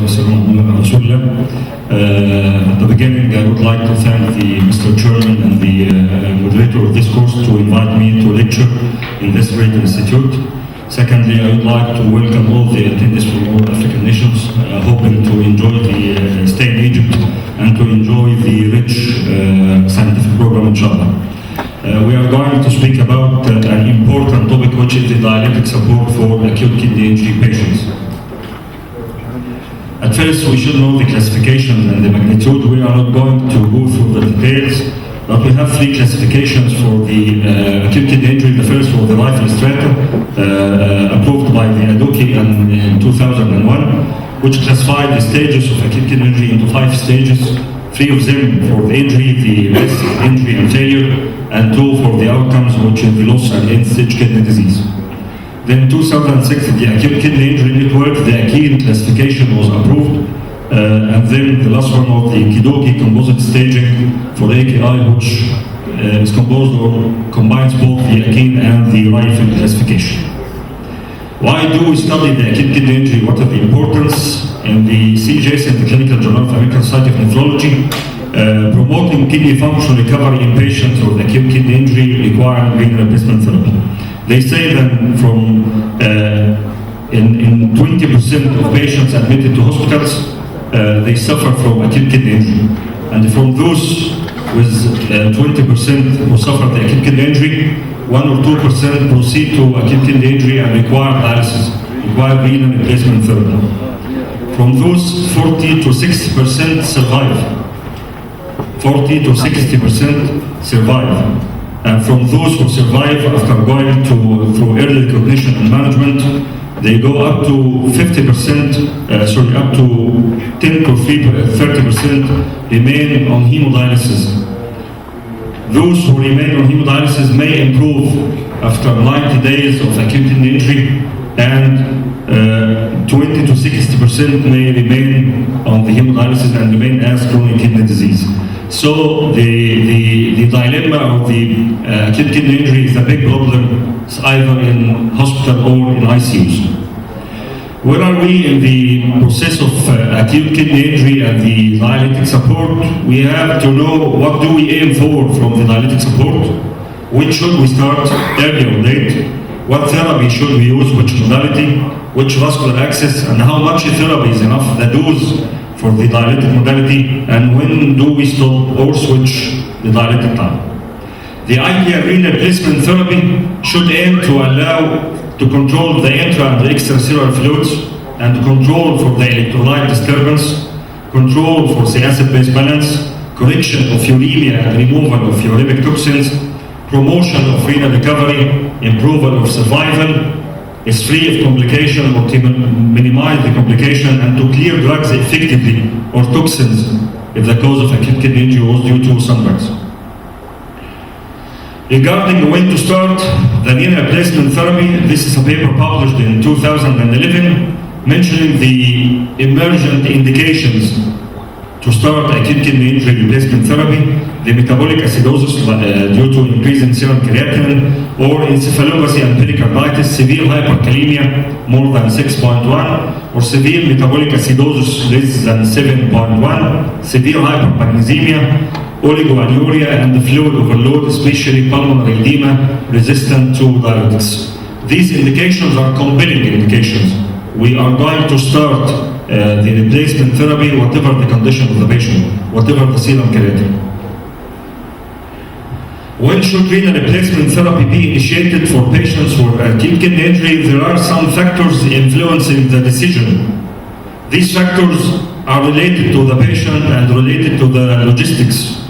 At the beginning, I would like to thank the Mr. Chairman and the moderator of this course to invite me to lecture in this great institute. Secondly, I would like to welcome all the attendees from all African nations, hoping to enjoy the stay in Egypt and to enjoy the rich scientific program, inshallah. We are going to speak about an important topic, which is the dialytic support for acute kidney injury patients. At first, we should know the classification and the magnitude. We are not going to go through the details, but we have three classifications for the acute kidney injury. The first was the rifle strata, approved by the AKI in 2001, which classified the stages of acute kidney injury into 5 stages. 3 of them for the injury, the risk, injury and failure, and 2 for the outcomes, which is the loss and end-stage kidney disease. Then in 2006, the acute kidney injury network, the AKI classification was approved, and then the last one was the Kidoki composite staging for AKI, which is composed or combines both the AKI and the rifle classification. Why do we study the acute kidney injury? What is the importance? In the CJS, in the Clinical Journal of American Society of Nephrology, promoting kidney function recovery in patients with acute kidney injury requiring renal replacement therapy. They say that in 20% of patients admitted to hospitals, they suffer from acute kidney injury. And from those with 20% who suffer the acute kidney injury, 1 or 2% proceed to acute kidney injury and require dialysis, require renal replacement therapy. From those, 40 to 60% survive. 40 to 60% survive. And from those who survive after going through early recognition and management, they go up to 50%, up to 10 to 30% remain on hemodialysis. Those who remain on hemodialysis may improve after 90 days of acute kidney injury, and 20 to 60% may remain on the hemodialysis and remain as chronic kidney disease. So the dilemma of the acute kidney injury is a big problem, either in hospital or in ICUs. Where are we in the process of acute kidney injury and the dialytic support? We have to know what do we aim for from the dialytic support, when should we start, early or late, what therapy should we use, which modality, which vascular access, and how much therapy is enough, the dose for the dialytic modality, and when do we stop or switch the dialytic time. The ideal renal replacement therapy should aim to allow to control the intra and the extracellular fluids, and control for the electrolyte disturbance, control for the acid-base balance, correction of uremia and removal of uremic toxins, promotion of renal recovery, improvement of survival, is free of complication or to minimize the complication, and to clear drugs effectively or toxins if the cause of acute kidney injury was due to some drugs. Regarding when to start the renal replacement therapy, this is a paper published in 2011 mentioning the emergent indications to start acute kidney injury replacement therapy: the metabolic acidosis due to increase in serum creatinine, or encephalopathy and pericarditis, severe hyperkalemia more than 6.1, or severe metabolic acidosis less than 7.1, severe hypermagnesemia, oligoanuria, and fluid overload, especially pulmonary edema resistant to diuretics. These indications are compelling indications. We are going to start the replacement therapy, whatever the condition of the patient, whatever the serum creatinine. When should renal replacement therapy be initiated for patients with acute kidney injury? There are some factors influencing the decision. These factors are related to the patient and related to the logistics.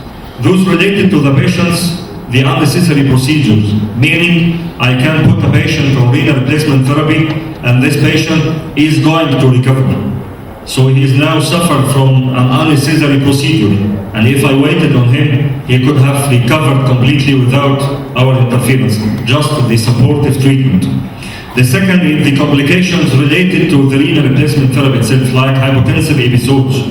Those related to the patients, the unnecessary procedures, meaning I can put a patient on renal replacement therapy and this patient is going to recover. So he is now suffered from an unnecessary procedure, and if I waited on him, he could have recovered completely without our interference, just the supportive treatment. The second is the complications related to the renal replacement therapy itself, like hypotensive episodes,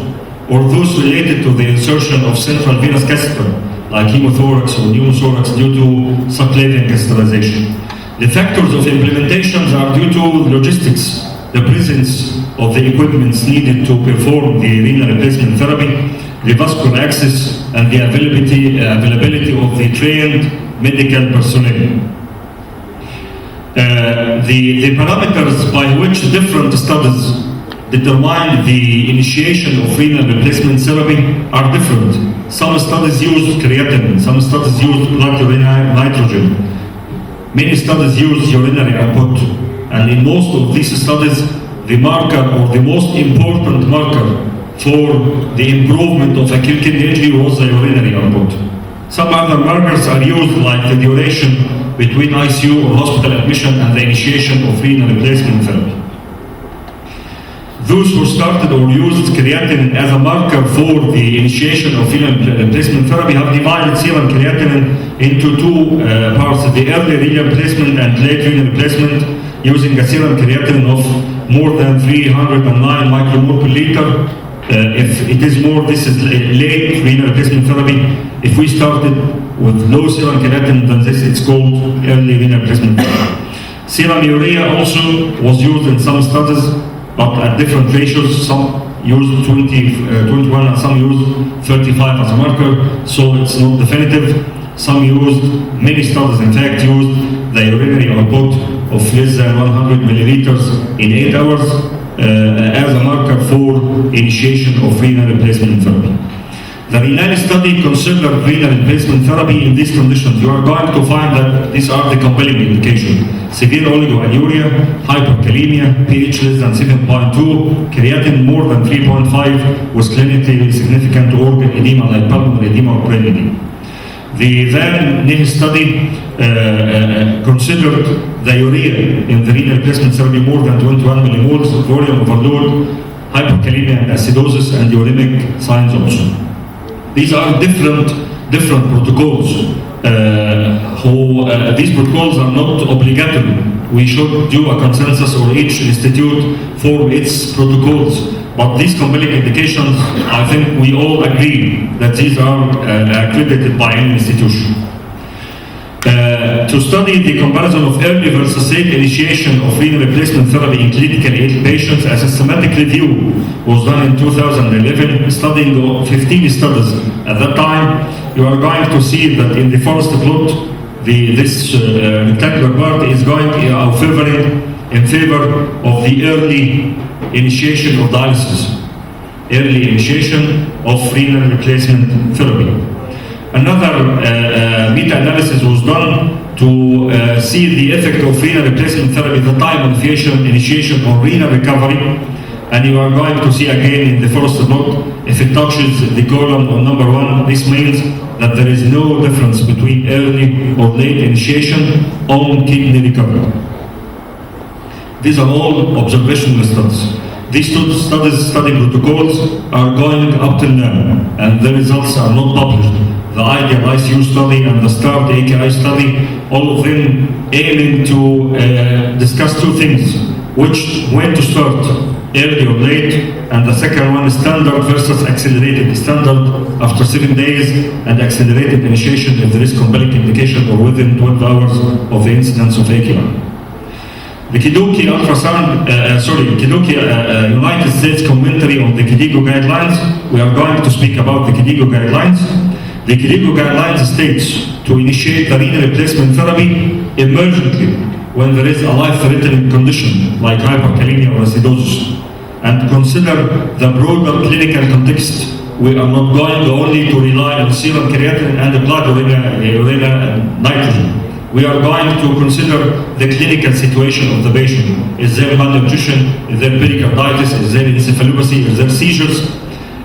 or those related to the insertion of central venous catheter, like hemothorax or pneumothorax due to subclavian catheterization. The factors of implementations are due to logistics, the presence of the equipments needed to perform the renal replacement therapy, the vascular access, and the availability of the trained medical personnel. The parameters by which different studies determine the initiation of renal replacement therapy are different. Some studies use creatinine, some studies use blood urinary nitrogen, many studies use urinary output, and in most of these studies, the marker or the most important marker for the improvement of acute kidney injury was the urinary output. Some other markers are used, like the duration between ICU or hospital admission and the initiation of renal replacement therapy. Those who started or used creatinine as a marker for the initiation of renal replacement therapy have divided serum creatinine into two parts: the early renal replacement and late renal replacement, using a serum creatinine of more than 309 micromole per liter. If it is more, this is late renal replacement therapy. If we started with low serum creatinine, then this it's called early renal replacement therapy. Serum urea also was used in some studies, but at different ratios. Some used 21 and some used 35 as a marker, so it's not definitive. Some used, many studies in fact, used the urinary output of less than 100 milliliters in 8 hours as a marker for initiation of renal replacement therapy. The Renal study considered renal replacement therapy in these conditions. You are going to find that these are the compelling indications: severe oligoanuria, hyperkalemia, pH less than 7.2, creatinine more than 3.5 with clinically significant organ edema like pulmonary edema or brain edema. The then NIH study considered the urea in the renal replacement therapy more than 21 millimoles, volume overload, hyperkalemia and acidosis, and uremic signs also. These are different protocols. These protocols are not obligatory. We should do a consensus, or each institute form its protocols. But these compelling indications, I think we all agree that these are accredited by any institution. To study the comparison of early versus late initiation of renal replacement therapy in clinically ill patients, a systematic review was done in 2011, studying 15 studies. At that time, you are going to see that in the first plot, this rectangular part is going in favor of the early initiation of dialysis, early initiation of renal replacement therapy. Another meta-analysis was done to see the effect of renal replacement therapy, the time of initiation or renal recovery. And you are going to see again in the first plot, if it touches the column on number 1, this means that there is no difference between early or late initiation on kidney recovery. These are all observational studies. These two study protocols are going up till now, and the results are not published. The IDEAL ICU study and the START AKI study, all of them aiming to discuss two things: when to start, early or late, and the second one, standard versus accelerated. Standard after 7 days, and accelerated initiation if there is compelling indication or within 12 hours of the incidence of AKI. The KDOQI United States commentary on the KDIGO guidelines. We are going to speak about the KDIGO guidelines. The KDIGO guidelines states to initiate the renal replacement therapy emergently when there is a life-threatening condition like hyperkalemia or acidosis, and consider the broader clinical context. We are not going only to rely on serum creatinine and the blood urinary nitrogen. We are going to consider the clinical situation of the patient. Is there malnutrition? Is there pericarditis? Is there encephalopathy? Is there seizures?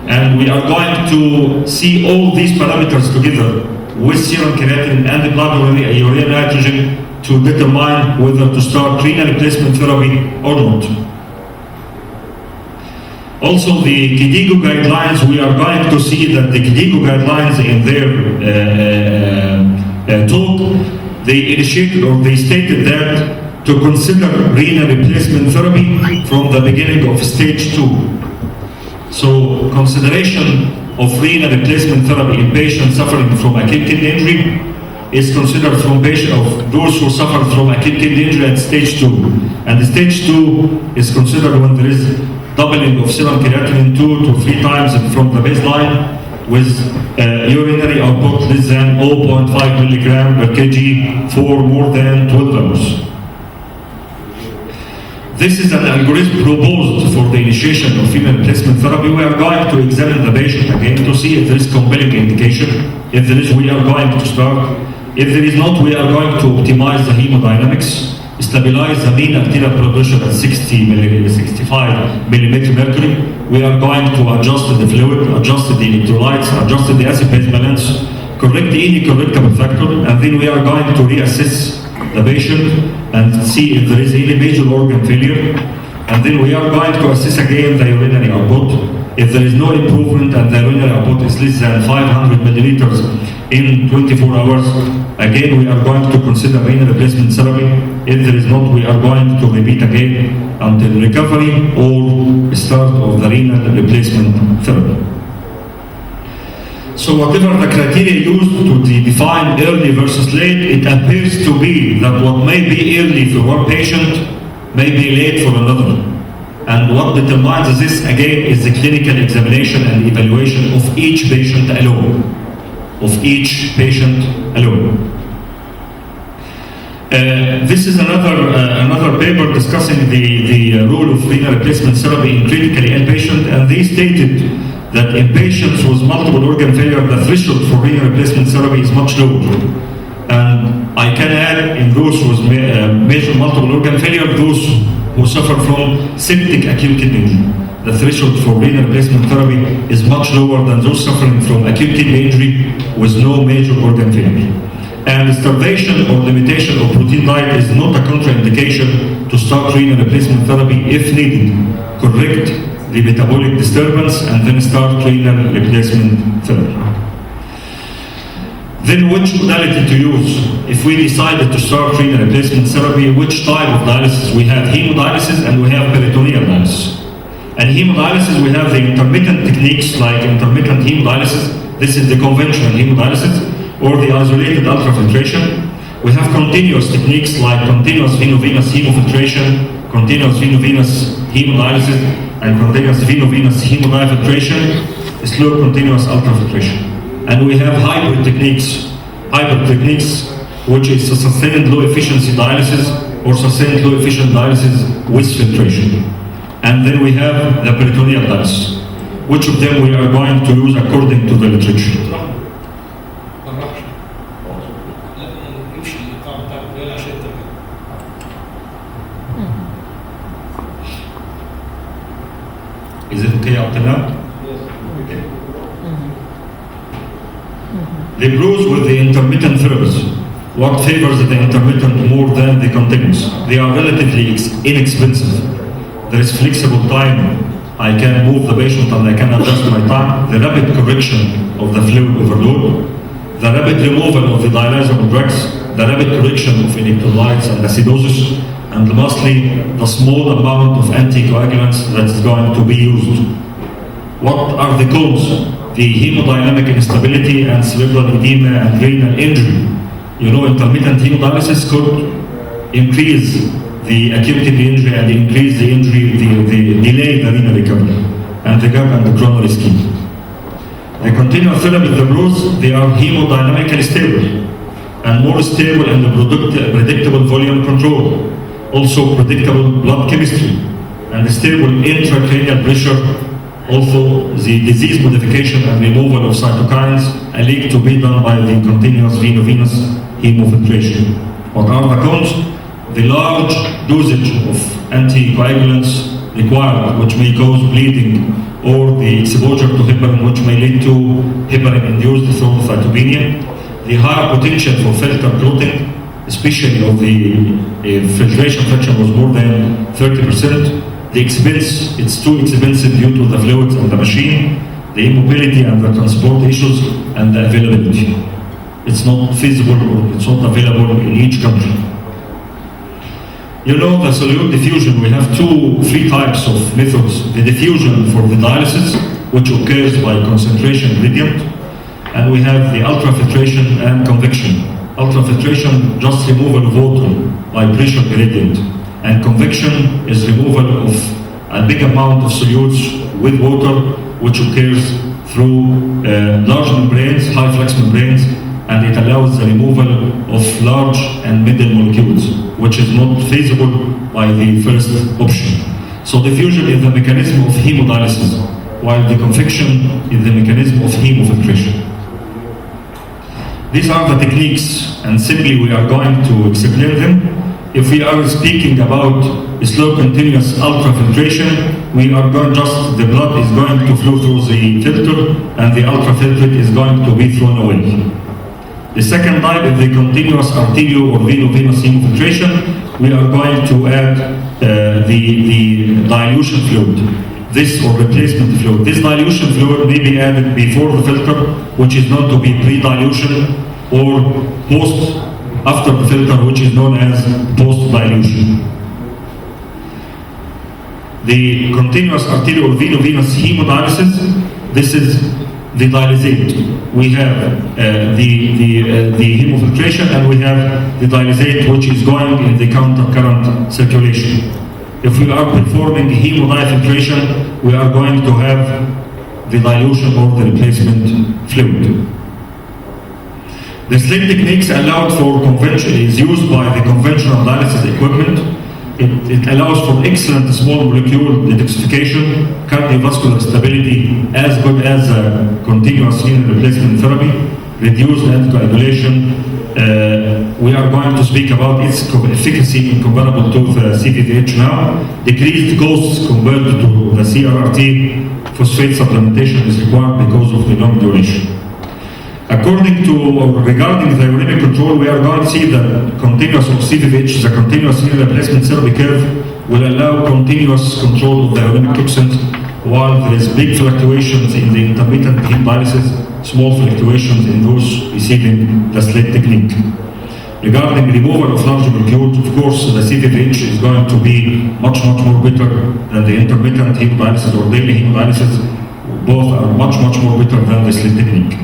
And we are going to see all these parameters together with serum creatinine and the blood urinary nitrogen to determine whether to start renal replacement therapy or not. Also, the KDIGO guidelines, we are going to see that the KDIGO guidelines in their talk, they initiated or they stated that to consider renal replacement therapy from the beginning of stage 2. So consideration of renal replacement therapy in patients suffering from acute kidney injury is considered from patients of those who suffer from acute kidney injury at stage 2. And the stage 2 is considered when there is doubling of serum creatinine 2 to 3 times from the baseline, with urinary output less than 0.5 milligram per kg for more than 12 hours. This is an algorithm proposed for the initiation of renal replacement therapy. We are going to examine the patient again to see if there is compelling indication. If there is, we are going to start. If there is not, we are going to optimize the hemodynamics, stabilize the mean arterial blood pressure at 65 millimeter mercury. We are going to adjust the fluid, adjust the electrolytes, adjust the acid-base balance, correct any correctable factor, and then we are going to reassess the patient and see if there is any major organ failure. And then we are going to assess again the urinary output. If there is no improvement and the urinary output is less than 500 milliliters in 24 hours, again we are going to consider renal replacement therapy. If there is not, we are going to repeat again until recovery or start of the renal replacement therapy. So whatever the criteria used to define early versus late, it appears to be that what may be early for one patient may be late for another. And what determines this again is the clinical examination and evaluation of each patient alone. This is another paper discussing the role of renal replacement therapy in critically ill patients, and they stated that in patients with multiple organ failure, the threshold for renal replacement therapy is much lower. And I can add, in those with major multiple organ failure, those who suffer from septic acute kidney injury, the threshold for renal replacement therapy is much lower than those suffering from acute kidney injury with no major organ failure. And starvation or limitation of protein diet is not a contraindication to start renal replacement therapy if needed. Correct the metabolic disturbance and then start renal replacement therapy. Then which modality to use? If we decided to start renal replacement therapy, which type of dialysis? We have hemodialysis and we have peritoneal dialysis. And hemodialysis, we have the intermittent techniques like intermittent hemodialysis. This is the conventional hemodialysis, or the isolated ultrafiltration. We have continuous techniques like continuous veno-venous hemofiltration, continuous veno-venous hemodialysis, and continuous veno-venous hemodiafiltration, slow continuous ultrafiltration. And we have hybrid techniques, which is a sustained low efficiency dialysis or sustained low efficient dialysis with filtration. And then we have the peritoneal dialysis. Which of them we are going to use according to the literature? Is it okay up to now? Yes. Okay. The pros with the intermittent therapies. What favors the intermittent more than the continuous? They are relatively inexpensive. There is flexible time. I can move the patient and I can adjust my time. The rapid correction of the fluid overload. The rapid removal of the dialyzable drugs. The rapid correction of electrolytes and acidosis. And lastly, the small amount of anticoagulants that is going to be used. What are the causes? The hemodynamic instability and cerebral edema and renal injury. You know, intermittent hemodialysis could increase the acute kidney injury and increase the injury, the delay the renal recovery, and the gap and the coronary ischemia. The continuous therapy, the bros, they are hemodynamically stable and more stable in the predictable volume control. Also predictable blood chemistry and stable intracranial pressure. Also the disease modification and removal of cytokines alleged to be done by the continuous veno-venous hemofiltration. What are the cons? The large dosage of anticoagulants required, which may cause bleeding, or the exposure to heparin, which may lead to heparin-induced thrombocytopenia. The higher potential for filter clotting, especially of the filtration fraction, was more than 30%. The expense, it's too expensive due to the fluids and the machine, the immobility and the transport issues, and the availability. It's not feasible or it's not available in each country. You know, the solute diffusion, we have three types of methods. The diffusion for the dialysis, which occurs by concentration gradient, and we have the ultrafiltration and convection. Ultrafiltration, just removal of water by pressure gradient, and convection is removal of a big amount of solutes with water, which occurs through large membranes, high flux membranes, and it allows the removal of large and middle molecules, which is not feasible by the first option. So diffusion is the mechanism of hemodialysis, while the convection is the mechanism of hemofiltration. These are the techniques, and simply we are going to explain them. If we are speaking about slow continuous ultrafiltration, we are going the blood is going to flow through the filter, and the ultrafiltrate is going to be thrown away. The second type is the continuous arterial or veno-venous hemofiltration. We are going to add the dilution fluid, this or replacement fluid. This dilution fluid may be added before the filter, which is known to be pre-dilution, or after the filter, which is known as post-dilution. The continuous arterial or veno-venous hemodialysis, this is the dialysate. We have the hemofiltration, and we have the dialysate, which is going in the counter-current circulation. If we are performing hemodiafiltration, we are going to have the dilution or the replacement fluid. The slit techniques allowed for convention is used by the conventional dialysis equipment. It allows for excellent small molecule detoxification, cardiovascular stability, as good as continuous renal replacement therapy, reduced anticoagulation. We are going to speak about its efficacy in comparable to the CVVH now. Decreased costs compared to the CRRT. Phosphate supplementation is required because of the long duration. According to or regarding the uremic control, we are going to see that continuous or CVVH, the continuous renal replacement therapy curve, will allow continuous control of the uremic toxins, while there is big fluctuations in the intermittent hemodialysis, small fluctuations in those receiving the slit technique. Regarding removal of large molecules, of course, the CVVH is going to be much more better than the intermittent hemodialysis or daily hemodialysis. Both are much more better than the slit technique.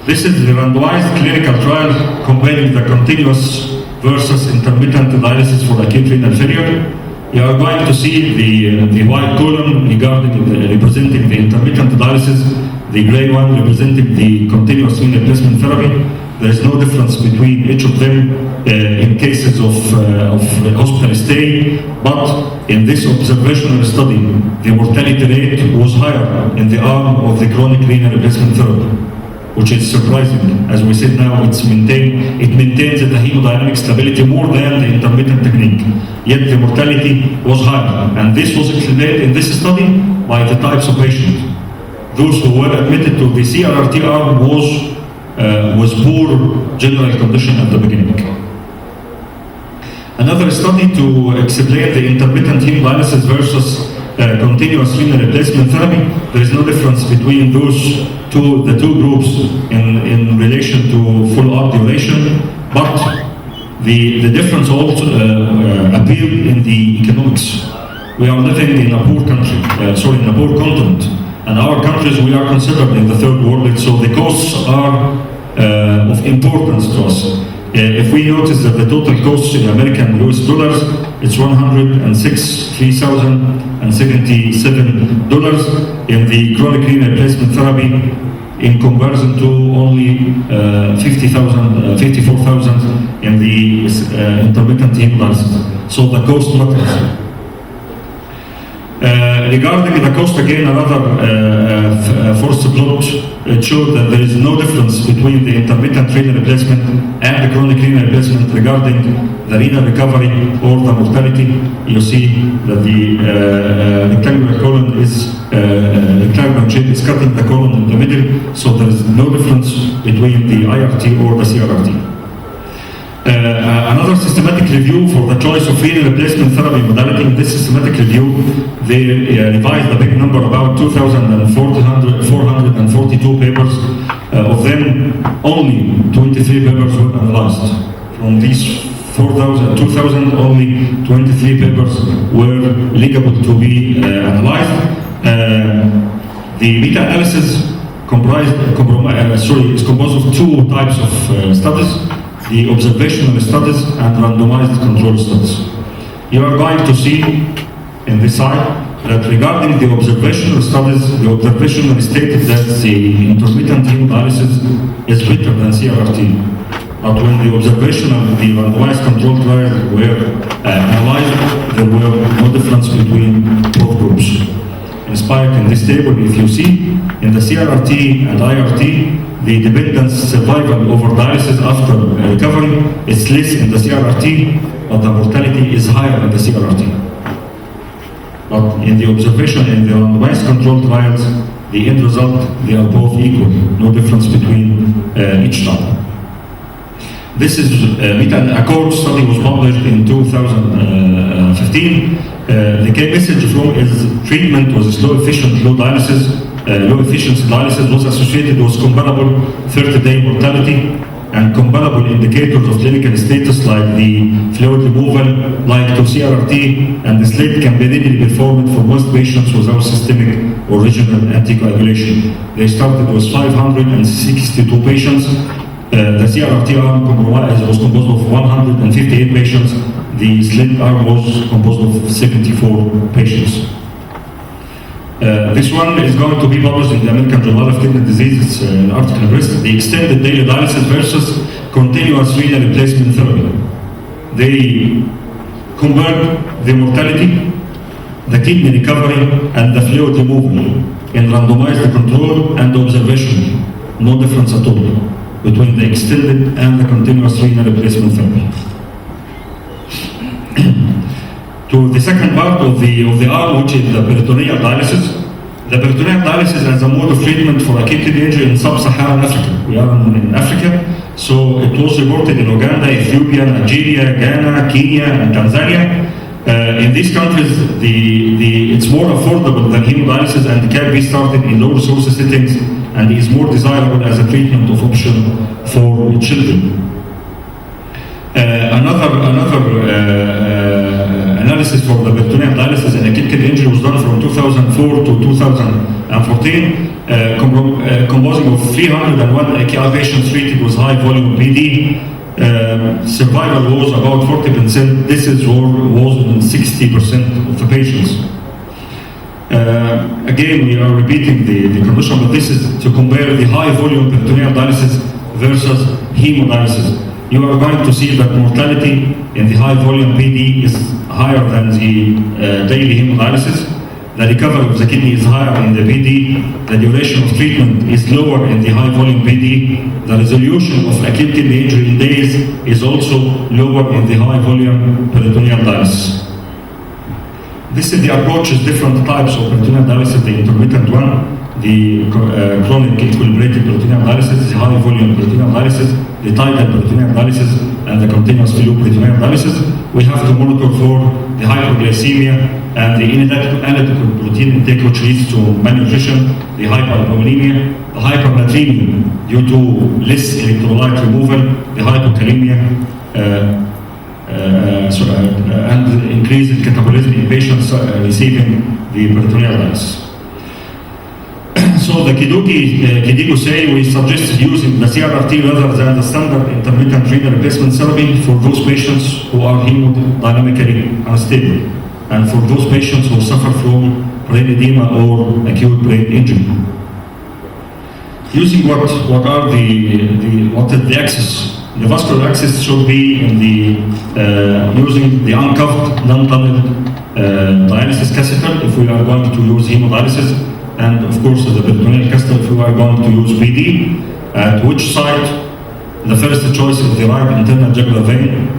This is the randomized clinical trial comparing the continuous versus intermittent dialysis for acute renal failure. You are going to see the white column representing the intermittent dialysis, the gray one representing the continuous renal replacement therapy. There is no difference between each of them in cases of hospital stay, but in this observational study, the mortality rate was higher in the arm of the chronic renal replacement therapy, which is surprising. As we said now, it maintains the hemodynamic stability more than the intermittent technique, yet the mortality was higher. And this was explained in this study by the types of patients. Those who were admitted to the CRRT arm was poor general condition at the beginning. Another study to explain the intermittent hemodialysis versus continuous renal replacement therapy. There is no difference between the two groups in relation to follow-up duration, but the difference also appeared in the economics. We are living in a poor country, in a poor continent, and our countries, we are considered in the third world, so the costs are of importance to us. If we notice that the total cost in American US dollars, it's $106,377 in the chronic renal replacement therapy, in comparison to only 54,000 in the intermittent hemodialysis. So the cost matters. Regarding the cost, again, another forced plot showed that there is no difference between the intermittent renal replacement and the chronic renal replacement regarding the renal recovery or the mortality. You see that the rectangular column is rectangular shape is cutting the column in the middle, so there is no difference between the IRT or the CRRT. Another systematic review for the choice of renal replacement therapy modality. In this systematic review, they revised a big number, about 2,442 papers. Of them, only 23 papers were analyzed. From these 2,000, only 23 papers were eligible to be analyzed. The meta-analysis is composed of two types of studies: the observational studies and randomized control studies. You are going to see in this slide that regarding the observational studies, the observational stated that the intermittent hemodialysis is better than CRRT. But when the observational, the randomized controlled trials were analyzed, there were no difference between both groups. Inspired in this table, if you see, in the CRRT and IRT, the dependence survival over dialysis after recovery is less in the CRRT, but the mortality is higher in the CRRT. But in the observation in the randomized controlled trials, the end result, they are both equal, no difference between each type. This is Acute study was published in 2015. The key message from is treatment was low efficient, low efficiency dialysis was associated with comparable 30-day mortality and comparable indicators of clinical status like the fluid removal, like to CRRT, and the SLIT can be readily performed for most patients without systemic or regional anticoagulation. They started with 562 patients. The CRRT arm was composed of 158 patients. The SLIT arm was composed of 74 patients. This one is going to be published in the American Journal of Kidney Disease. It's an article in Bristol. The extended daily dialysis versus continuous renal replacement therapy. They compared the mortality, the kidney recovery, and the fluid removal in randomized control and observation. No difference at all between the extended and the continuous renal replacement therapy. To the second part of the arm, which is the peritoneal dialysis. The peritoneal dialysis as a mode of treatment for acute kidney injury in sub-Saharan Africa. We are in Africa, so it was reported in Uganda, Ethiopia, Nigeria, Ghana, Kenya, and Tanzania. In these countries, it's more affordable than hemodialysis and can be started in low resource settings and is more desirable as a treatment of option for children. Analysis for the peritoneal dialysis in acute kidney injury was done from 2004 to 2014, composing of 301 AKI patients treated with high volume PD. Survival was about 40%. This was in 60% of the patients. Again, we are repeating the condition, but this is to compare the high volume peritoneal dialysis versus hemodialysis. You are going to see that mortality in the high volume PD is higher than the daily hemodialysis. The recovery of the kidney is higher in the PD. The duration of treatment is lower in the high volume PD. The resolution of acute kidney injury in days is also lower in the high volume peritoneal dialysis. This is the approach is different types of peritoneal dialysis, the intermittent one, the chronic equilibrated peritoneal dialysis, the high volume peritoneal dialysis, the tidal peritoneal dialysis, and the continuous flow peritoneal dialysis. We have to monitor for the hyperglycemia and the inadequate protein intake, which leads to malnutrition, the hyperalbuminemia, the hypernatremia due to less electrolyte removal, the hypokalemia, and increase in catabolism in patients receiving the peritoneal dialysis. So the KDIGO say we suggest using the CRRT rather than the standard intermittent renal replacement therapy for those patients who are hemodynamically unstable and for those patients who suffer from brain edema or acute brain injury. Using what is the axis? The vascular axis should be in the using the uncuffed non-tunneled dialysis catheter if we are going to use hemodialysis, and of course the peritoneal catheter if we are going to use PD. At which side? The first choice is the right internal jugular vein,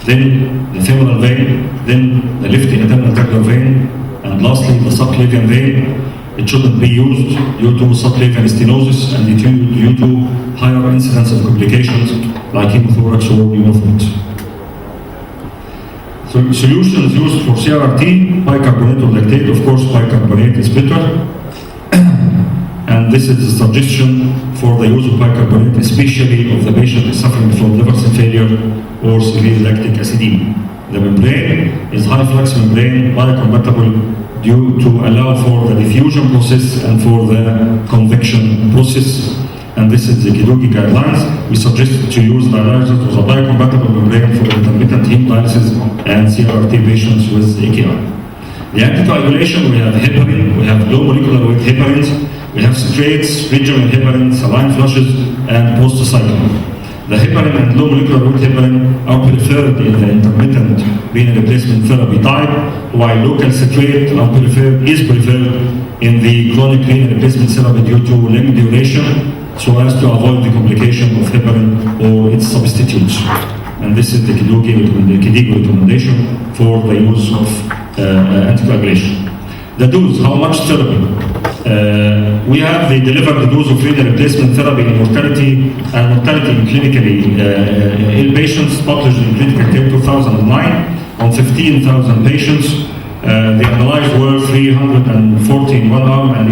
then the femoral vein, then the left internal jugular vein, and lastly the subclavian vein. It shouldn't be used due to subclavian stenosis and due to higher incidence of complications like hemothorax or pneumothorax. So solutions used for CRRT, bicarbonate or lactate. Of course, bicarbonate is better. And this is a suggestion for the use of bicarbonate, especially if the patient is suffering from liver cell failure or severe lactic acidemia. The membrane is high flux membrane, biocompatible due to allow for the diffusion process and for the convection process. And this is the KDIGO guidelines. We suggest to use dialyzers with a biocompatible membrane for intermittent hemodialysis and CRRT patients with AKI. The anticoagulation, we have heparin, we have low molecular weight heparins, we have citrates, regional heparin, saline flushes, and prostacyclin. The heparin and low molecular weight heparin are preferred in the intermittent renal replacement therapy type, while local citrate is preferred in the chronic renal replacement therapy due to limb duration, so as to avoid the complication of heparin or its substitutes. And this is the KDIGO recommendation for the use of anticoagulation. The dose, how much therapy? We have the delivered dose of renal replacement therapy in mortality in clinically ill patients published in Clinical Care 2009 on 15,000 patients. The analyzed were 340 in one arm and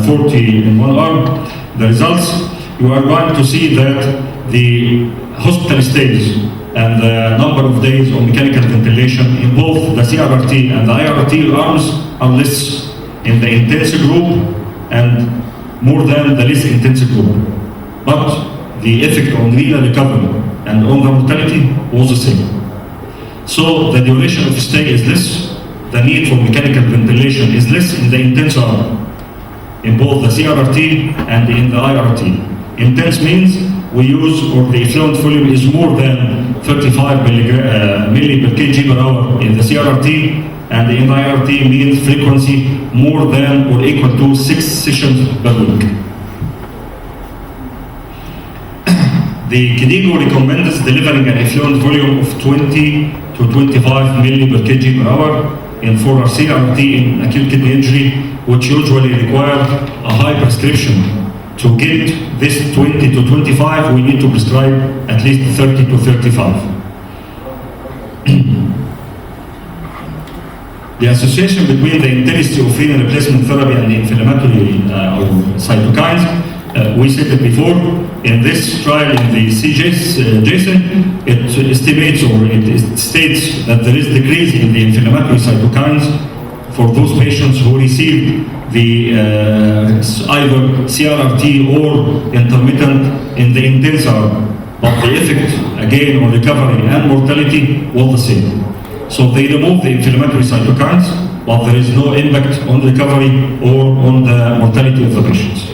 40 in one arm. The results, you are going to see that the hospital stays and the number of days on mechanical ventilation in both the CRRT and the IRT arms are less in the intensive group and more than the less intensive group. But the effect on renal recovery and on the mortality was the same. So the duration of stay is less, the need for mechanical ventilation is less in the intense arm, in both the CRRT and in the IRT. Intense means we use, or the effluent volume is more than 35 milli per kg per hour in the CRRT, and the IRT means frequency more than or equal to 6 sessions per week. The KDIGO recommends delivering an effluent volume of 20 to 25 milli per kg per hour for CRRT in acute kidney injury, which usually require a high prescription. To get this 20 to 25, we need to prescribe at least 30 to 35. The association between the intensity of renal replacement therapy and the inflammatory cytokines, we said it before, in this trial in the CJASON, it estimates or it states that there is decrease in the inflammatory cytokines for those patients who received the either CRRT or intermittent in the intense arm, but the effect again on recovery and mortality was the same. So they remove the inflammatory cytokines, but there is no impact on recovery or on the mortality of the patients.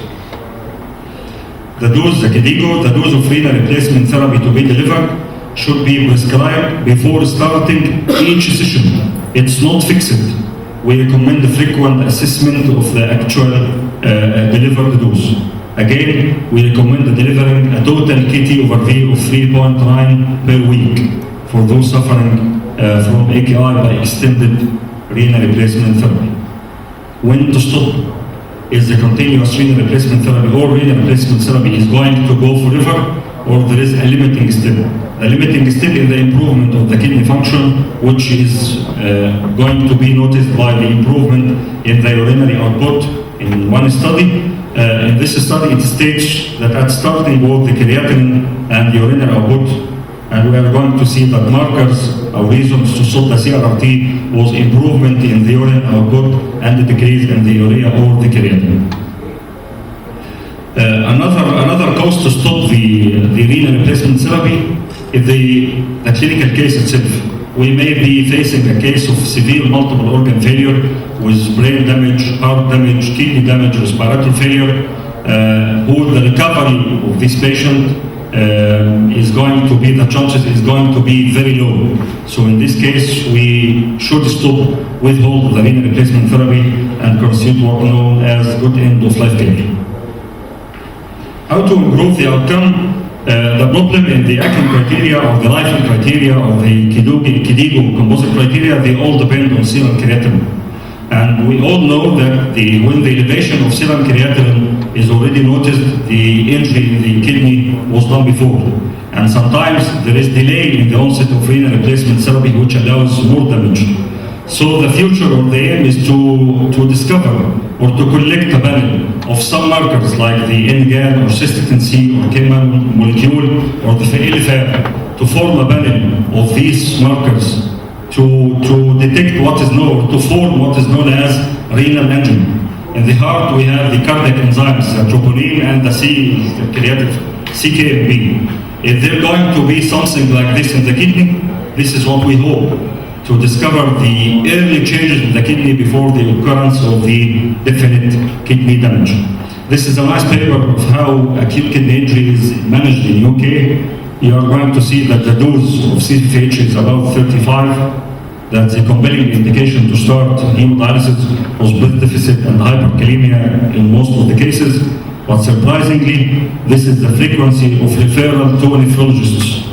The dose, the KDIGO, the dose of renal replacement therapy to be delivered should be prescribed before starting each session. It's not fixed. We recommend the frequent assessment of the actual delivered dose. Again, we recommend delivering a total KT over V of 3.9 per week for those suffering from AKI by extended renal replacement therapy. When to stop? Is the continuous renal replacement therapy or renal replacement therapy is going to go forever, or there is a limiting step? The limiting step is the improvement of the kidney function, which is going to be noticed by the improvement in the urinary output in one study. In this study, it states that at starting both the creatinine and the urinary output, and we are going to see that markers or reasons to stop the CRRT was improvement in the urine output and the decrease in the urea or the creatinine. Another cause to stop the renal replacement therapy is the clinical case itself. We may be facing a case of severe multiple organ failure with brain damage, heart damage, kidney damage, respiratory failure, who the recovery of this patient the chances is going to be very low. So in this case, we should stop, withhold the renal replacement therapy and constitute what known as good end of life care. How to improve the outcome? The problem in the AKI criteria or the life criteria or the KDIGO composite criteria, they all depend on serum creatinine. And we all know that when the elevation of serum creatinine is already noticed, the injury in the kidney was done before. And sometimes there is delay in the onset of renal replacement therapy, which allows more damage. So the future or the aim is to discover or to collect a panel of some markers like the NGAN or cystatin C or KMAN molecule or the FALFAB, to form a panel of these markers to detect what is known, to form what is known as renal engine. In the heart, we have the cardiac enzymes, the troponin and the creative CKMB. If there's going to be something like this in the kidney, this is what we hope, to discover the early changes in the kidney before the occurrence of the definite kidney damage. This is a nice paper of how acute kidney injury is managed in UK. You are going to see that the dose of CPH is about 35. That's a compelling indication to start hemodialysis, was blood deficit and hyperkalemia in most of the cases. But surprisingly, this is the frequency of referral to nephrologists.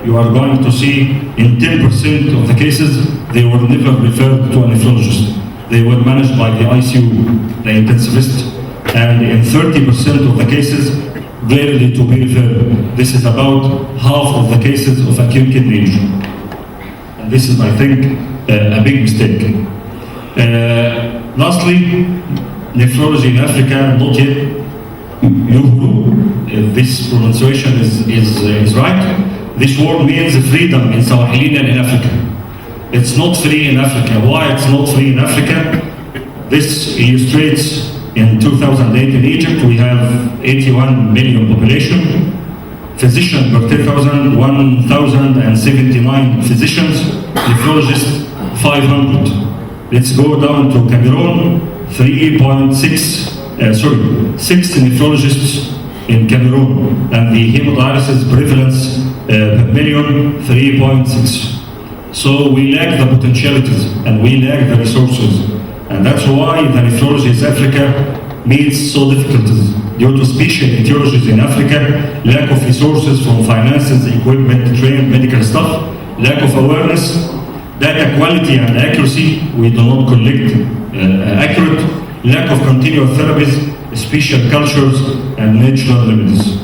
You are going to see in 10% of the cases, they were never referred to a nephrologist. They were managed by the ICU, the intensivist, and in 30% of the cases, rarely to be referred. This is about half of the cases of acute kidney injury. And this is, I think, a big mistake. Lastly, nephrology in Africa, not yet Yuhuru, if this pronunciation is right. This word means freedom in Swahili and in Africa. It's not free in Africa. Why it's not free in Africa? This illustrates in 2008 in Egypt, we have 81 million population. Physician per 10,000, 1,079 physicians. Nephrologists, 500. Let's go down to Cameroon, 6 nephrologists in Cameroon, and the hemodialysis prevalence per million, 3.6. So we lack the potentialities and we lack the resources. And that's why the nephrology in Africa meets so difficulties. Due to special etiologies in Africa, lack of resources from finances, equipment, trained medical staff, lack of awareness, data quality and accuracy, we do not collect accurate, lack of continuous therapies, special cultures, and natural remedies.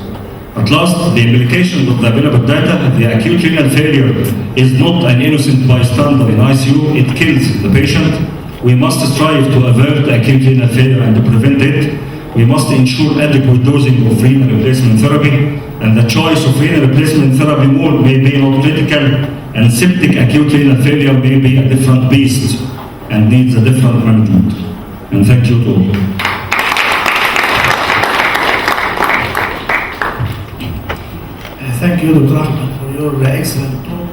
At last, the implication of the available data, the acute renal failure is not an innocent bystander in ICU, it kills the patient. We must strive to avert acute renal failure and to prevent it. We must ensure adequate dosing of renal replacement therapy, and the choice of renal replacement therapy mode may be not critical, and septic acute renal failure may be a different beast and needs a different management. And thank you to all. Thank you, Dr. Ahmed, for your excellent talk,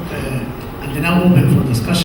and now open for discussion.